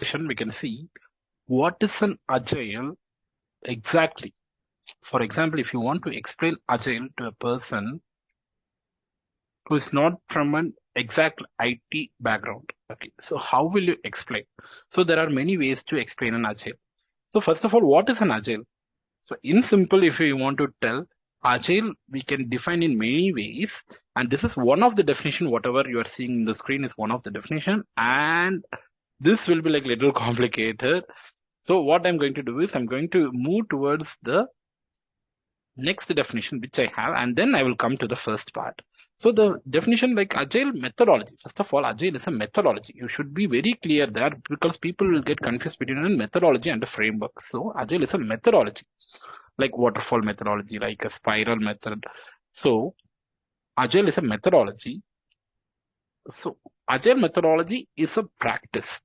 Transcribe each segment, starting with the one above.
session, we can see what is an agile exactly. For example, if you want to explain agile to a person who is not from an exact IT background, okay, so how will you explain? So there are many ways to explain an agile. So first of all, what is an agile? So in simple, if you want to tell agile, we can define in many ways, and this is one of the definition. Whatever you are seeing in the screen is one of the definition, and this will be like little complicated. So what I'm going to do is I'm going to move towards the next definition which I have, and then I will come to the first part. So the definition like agile methodology. First of all, agile is a methodology. You should be very clear there because people will get confused between a methodology and a framework. So agile is a methodology, like waterfall methodology, like a spiral method. So agile is a methodology. So agile methodology is a practice.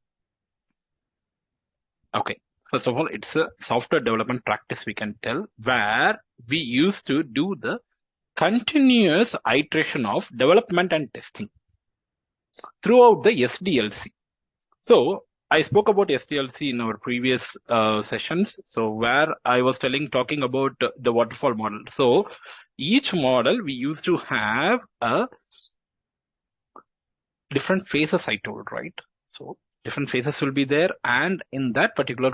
Okay. First of all, it's a software development practice, we can tell, where we used to do the continuous iteration of development and testing throughout the SDLC. So I spoke about SDLC in our previous sessions. So where I was talking about the waterfall model. So each model we used to have a different phases, I told, right? So different phases will be there, and in that particular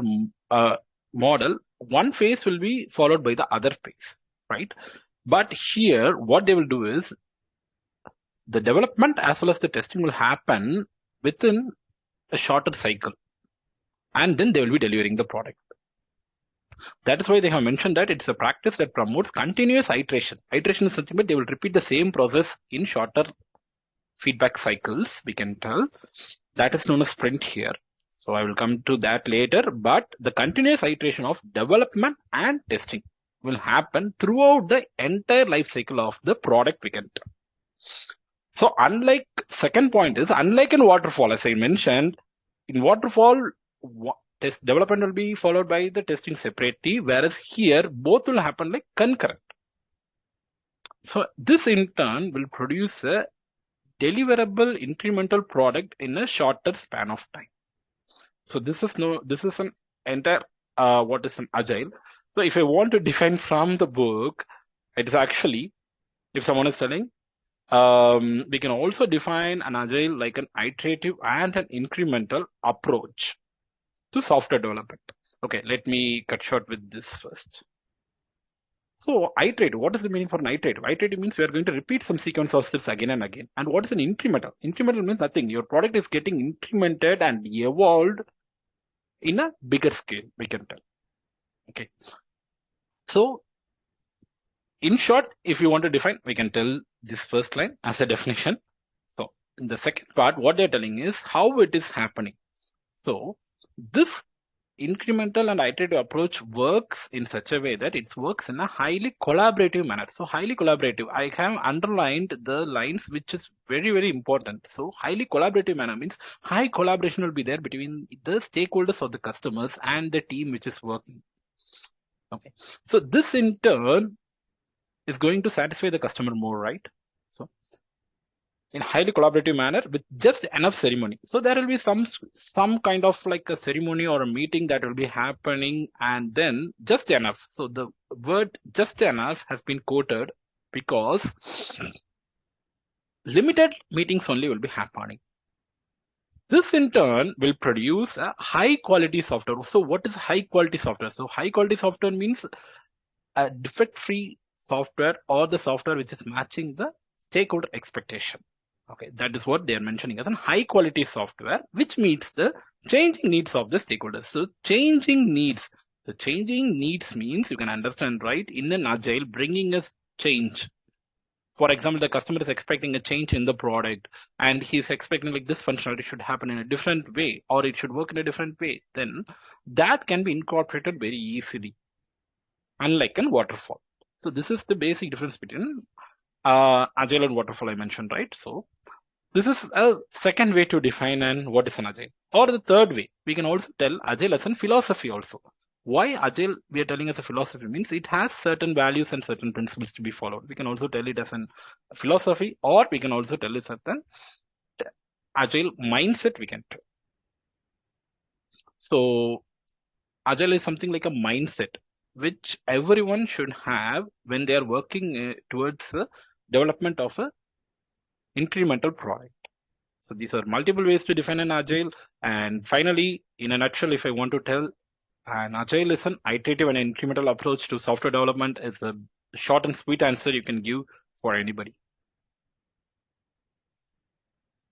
model, one phase will be followed by the other phase, right? But here, what they will do is the development as well as the testing will happen within a shorter cycle, and then they will be delivering the product. That is why they have mentioned that it's a practice that promotes continuous iteration. Iteration is something that they will repeat the same process in shorter feedback cycles, we can tell. That is known as sprint here. So I will come to that later, but the continuous iteration of development and testing will happen throughout the entire life cycle of the product, we can tell. So unlike second point is, unlike in waterfall, as I mentioned, in waterfall, test development will be followed by the testing separately, whereas here both will happen like concurrent. So this in turn will produce a deliverable incremental product in a shorter span of time. So this is an entire what is an agile. So if I want to define from the book, it is actually, if someone is telling, we can also define an agile like an iterative and an incremental approach to software development. Okay, let me cut short with this first. So iterative, what is the meaning for an iterative? Iterative means we are going to repeat some sequence of steps again and again. And what is an incremental? Incremental means nothing. Your product is getting incremented and evolved in a bigger scale, we can tell. Okay. So in short, if you want to define, we can tell this first line as a definition. So in the second part, what they're telling is how it is happening. So this incremental and iterative approach works in such a way that it works in a highly collaborative manner. So highly collaborative, I have underlined the lines which is very, very important. So highly collaborative manner means high collaboration will be there between the stakeholders of the customers and the team which is working. Okay. So this in turn is going to satisfy the customer more, right? So in highly collaborative manner with just enough ceremony. So there will be some kind of like a ceremony or a meeting that will be happening, and then just enough. So the word just enough has been quoted because limited meetings only will be happening. This in turn will produce a high quality software. So what is high quality software? So high quality software means a defect free software, or the software which is matching the stakeholder expectation. Okay, that is what they are mentioning as a high quality software, which meets the changing needs of the stakeholders. So changing needs, the changing needs means you can understand, right? In an agile, bringing a change. For example, the customer is expecting a change in the product and he's expecting like this functionality should happen in a different way, or it should work in a different way. Then that can be incorporated very easily, unlike in waterfall. So this is the basic difference between agile and waterfall I mentioned, right? So this is a second way to define and what is an agile. Or the third way, we can also tell agile as a philosophy also. Why agile we are telling as a philosophy means it has certain values and certain principles to be followed. We can also tell it as a philosophy, or we can also tell it as an agile mindset, we can tell. So Agile is something like a mindset which everyone should have when they are working towards the development of a incremental product. So these are multiple ways to define an agile. And finally, in a nutshell, if I want to tell, an agile is an iterative and incremental approach to software development is a short and sweet answer you can give for anybody.